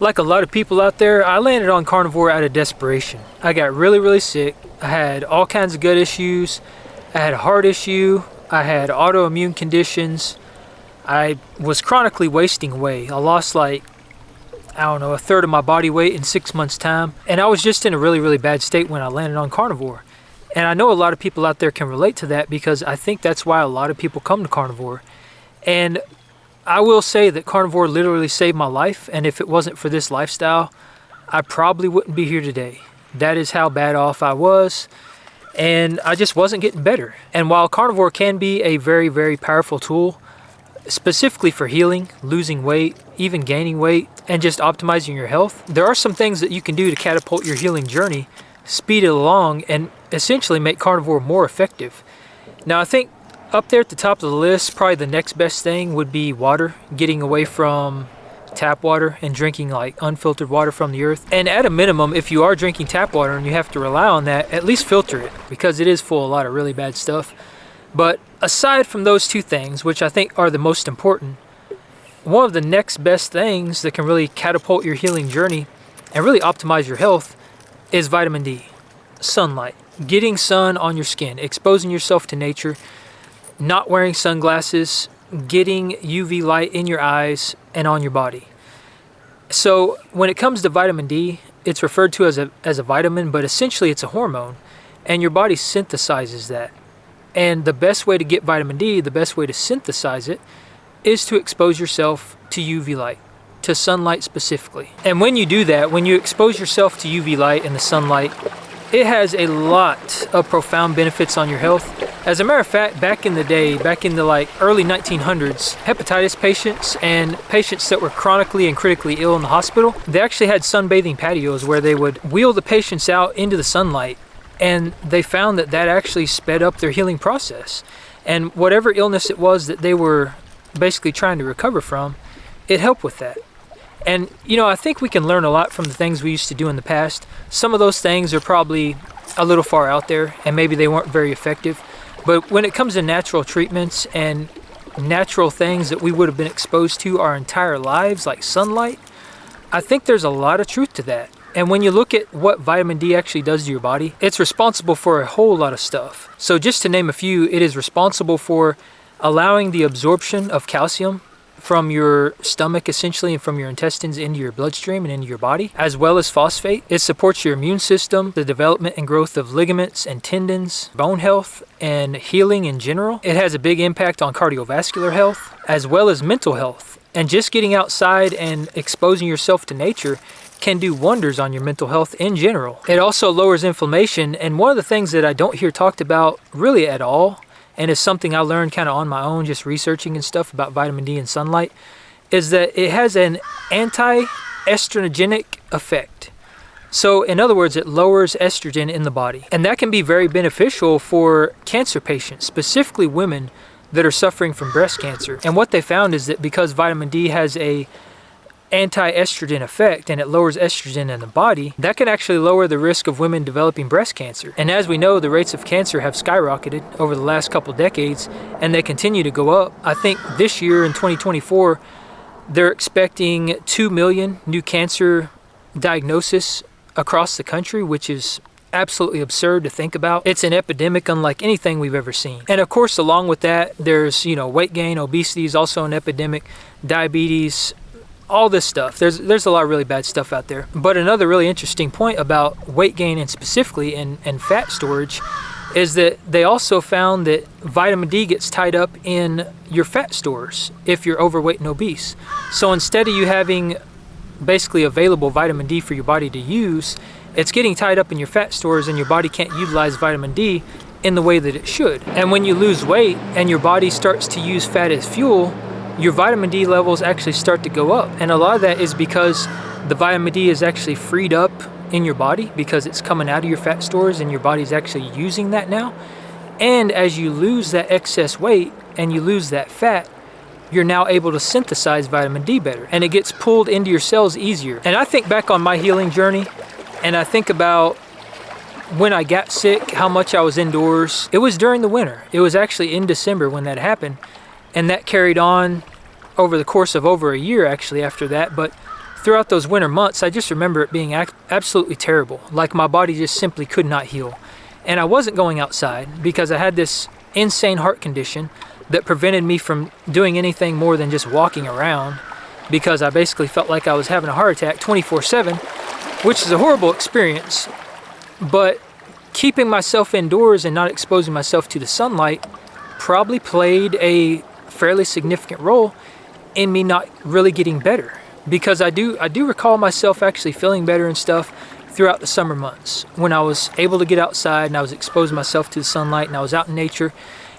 Like a lot of people out there, I landed on Carnivore out of desperation. I got really sick. I had all kinds of gut issues. I had a heart issue. I had autoimmune conditions. I was chronically wasting away. I lost like, I don't know, a third of my body weight in 6 months' time. And I was just in a really bad state when I landed on Carnivore. And I know a lot of people out there can relate to that because I think that's why a lot of people come to Carnivore. And I will say that Carnivore literally saved my life, and if it wasn't for this lifestyle, I probably wouldn't be here today. That is how bad off I was, and I just wasn't getting better. And while Carnivore can be a very powerful tool, specifically for healing, losing weight, even gaining weight, and just optimizing your health, there are some things that you can do to catapult your healing journey, speed it along, and essentially make Carnivore more effective. Now, I think up there at the top of the list, probably the next best thing would be water, getting away from tap water and drinking like unfiltered water from the earth. And at a minimum, if you are drinking tap water and you have to rely on that, at least filter it because it is full of a lot of really bad stuff. But aside from those two things, which I think are the most important, one of the next best things that can really catapult your healing journey and really optimize your health is vitamin D, sunlight, getting sun on your skin, exposing yourself to nature, not wearing sunglasses, getting UV light in your eyes and on your body. So when it comes to vitamin D, it's referred to as a vitamin, but essentially it's a hormone, and your body synthesizes that. And the best way to get vitamin D, the best way to synthesize it, is to expose yourself to UV light, to sunlight specifically. And when you do that, when you expose yourself to UV light and the sunlight, it has a lot of profound benefits on your health. As a matter of fact, back in the day, back in the early 1900s, hepatitis patients and patients that were chronically and critically ill in the hospital, they actually had sunbathing patios where they would wheel the patients out into the sunlight, and they found that that actually sped up their healing process. And whatever illness it was that they were basically trying to recover from, it helped with that. And, I think we can learn a lot from the things we used to do in the past. Some of those things are probably a little far out there, and maybe they weren't very effective. But when it comes to natural treatments and natural things that we would have been exposed to our entire lives, like sunlight, I think there's a lot of truth to that. And when you look at what vitamin D actually does to your body, it's responsible for a whole lot of stuff. So just to name a few, it is responsible for allowing the absorption of calcium from your stomach essentially and from your intestines into your bloodstream and into your body, as well as phosphate. It supports your immune system, the development and growth of ligaments and tendons, bone health, and healing in general. It has a big impact on cardiovascular health, as well as mental health. And just getting outside and exposing yourself to nature can do wonders on your mental health in general. It also lowers inflammation, and one of the things that I don't hear talked about really at all, and it's something I learned kind of on my own, just researching and stuff about vitamin D and sunlight, is that it has an anti-estrogenic effect. So in other words, it lowers estrogen in the body. And that can be very beneficial for cancer patients, specifically women that are suffering from breast cancer. And what they found is that because vitamin D has a anti-estrogen effect and it lowers estrogen in the body, that can actually lower the risk of women developing breast cancer. And as we know, the rates of cancer have skyrocketed over the last couple decades, and they continue to go up. I think this year in 2024, they're expecting 2 million new cancer diagnoses across the country, which is absolutely absurd to think about. It's an epidemic unlike anything we've ever seen. And of course, along with that, there's, weight gain, obesity is also an epidemic, diabetes, all this stuff. There's a lot of really bad stuff out there. But another really interesting point about weight gain and specifically and fat storage is that they also found that vitamin D gets tied up in your fat stores if you're overweight and obese. So instead of you having basically available vitamin D for your body to use, it's getting tied up in your fat stores, and your body can't utilize vitamin D in the way that it should. And when you lose weight and your body starts to use fat as fuel, your vitamin D levels actually start to go up. And a lot of that is because the vitamin D is actually freed up in your body because it's coming out of your fat stores and your body's actually using that now. And as you lose that excess weight and you lose that fat, you're now able to synthesize vitamin D better, and it gets pulled into your cells easier. And I think back on my healing journey, and I think about when I got sick, how much I was indoors. It was during the winter. It was actually in December when that happened. And that carried on over the course of over a year actually after that. But throughout those winter months, I just remember it being absolutely terrible. Like my body just simply could not heal. And I wasn't going outside because I had this insane heart condition that prevented me from doing anything more than just walking around, because I basically felt like I was having a heart attack 24/7, which is a horrible experience. But keeping myself indoors and not exposing myself to the sunlight probably played a fairly significant role in me not really getting better, because I do recall myself actually feeling better and stuff throughout the summer months when I was able to get outside and I was exposing myself to the sunlight and I was out in nature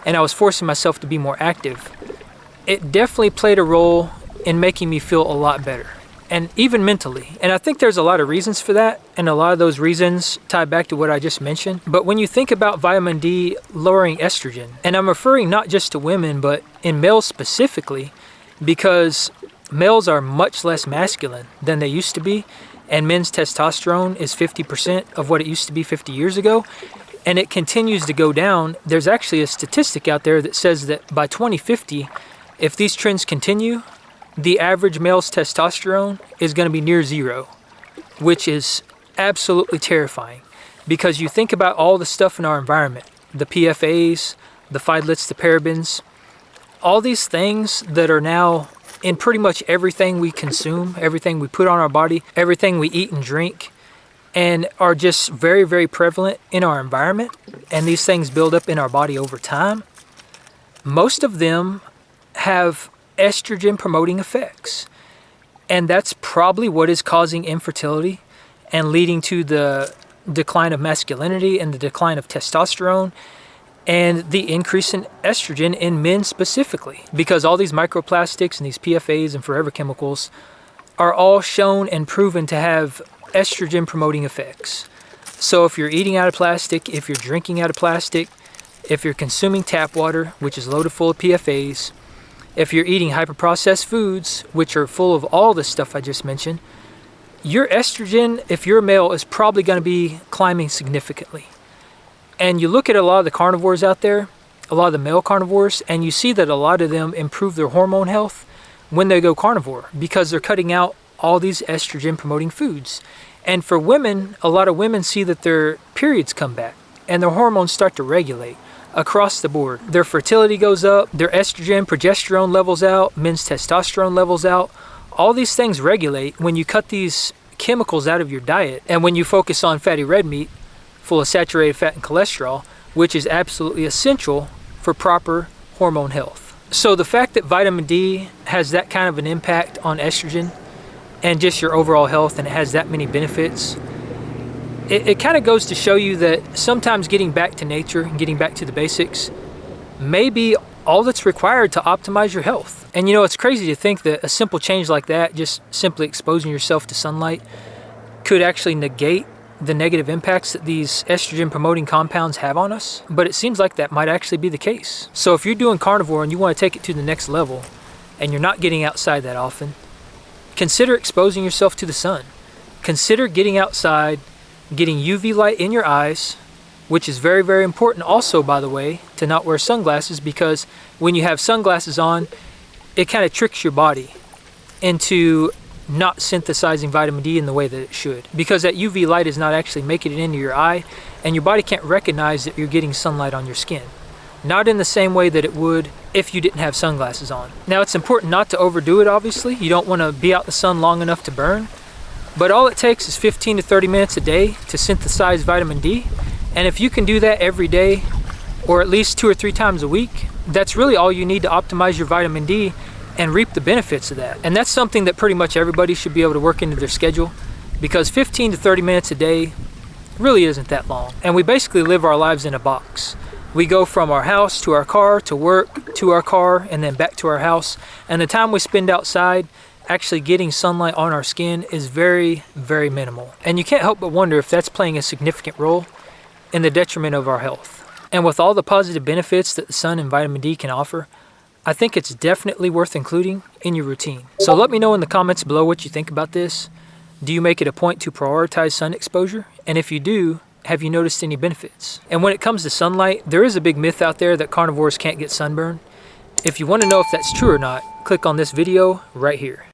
and I was forcing myself to be more active. It definitely played a role in making me feel a lot better, and even mentally. And I think there's a lot of reasons for that, and a lot of those reasons tie back to what I just mentioned. But when you think about vitamin D lowering estrogen, and I'm referring not just to women, but in males specifically, because males are much less masculine than they used to be, and men's testosterone is 50% of what it used to be 50 years ago, and it continues to go down. There's actually a statistic out there that says that by 2050, if these trends continue, the average male's testosterone is going to be near zero, which is absolutely terrifying, because you think about all the stuff in our environment, the PFAs, the phytates, the parabens, all these things that are now in pretty much everything we consume, everything we put on our body, everything we eat and drink, and are just very, very prevalent in our environment. And these things build up in our body over time. Most of them have estrogen promoting effects. And that's probably what is causing infertility and leading to the decline of masculinity and the decline of testosterone and the increase in estrogen in men specifically, because all these microplastics and these PFAs and forever chemicals are all shown and proven to have estrogen promoting effects. So if you're eating out of plastic, if you're drinking out of plastic, if you're consuming tap water, which is loaded full of PFAs, if you're eating hyperprocessed foods, which are full of all the stuff I just mentioned, your estrogen, if you're a male, is probably going to be climbing significantly. And you look at a lot of the carnivores out there, a lot of the male carnivores, and you see that a lot of them improve their hormone health when they go carnivore, because they're cutting out all these estrogen promoting foods. And for women, a lot of women see that their periods come back and their hormones start to regulate across the board. Their fertility goes up, their estrogen, progesterone levels out, men's testosterone levels out. All these things regulate when you cut these chemicals out of your diet and when you focus on fatty red meat full of saturated fat and cholesterol, which is absolutely essential for proper hormone health. So the fact that vitamin D has that kind of an impact on estrogen and just your overall health, and it has that many benefits, it kind of goes to show you that sometimes getting back to nature and getting back to the basics may be all that's required to optimize your health. And you know, it's crazy to think that a simple change like that, just simply exposing yourself to sunlight, could actually negate the negative impacts that these estrogen promoting compounds have on us. But it seems like that might actually be the case. So if you're doing carnivore and you want to take it to the next level and you're not getting outside that often, consider exposing yourself to the sun. Consider getting outside, getting UV light in your eyes, which is very, very important also, by the way, to not wear sunglasses, because when you have sunglasses on, it kind of tricks your body into not synthesizing vitamin D in the way that it should, because that UV light is not actually making it into your eye, and your body can't recognize that you're getting sunlight on your skin. Not in the same way that it would if you didn't have sunglasses on. Now, it's important not to overdo it, obviously. You don't want to be out in the sun long enough to burn, but all it takes is 15 to 30 minutes a day to synthesize vitamin D. And if you can do that every day, or at least 2 or 3 times a week, that's really all you need to optimize your vitamin D and reap the benefits of that. And that's something that pretty much everybody should be able to work into their schedule, because 15 to 30 minutes a day really isn't that long. And we basically live our lives in a box. We go from our house to our car, to work, to our car, and then back to our house. And the time we spend outside actually getting sunlight on our skin is very, very minimal. And you can't help but wonder if that's playing a significant role in the detriment of our health. And with all the positive benefits that the sun and vitamin D can offer, I think it's definitely worth including in your routine. So let me know in the comments below what you think about this. Do you make it a point to prioritize sun exposure? And if you do, have you noticed any benefits? And when it comes to sunlight, there is a big myth out there that carnivores can't get sunburn. If you want to know if that's true or not, click on this video right here.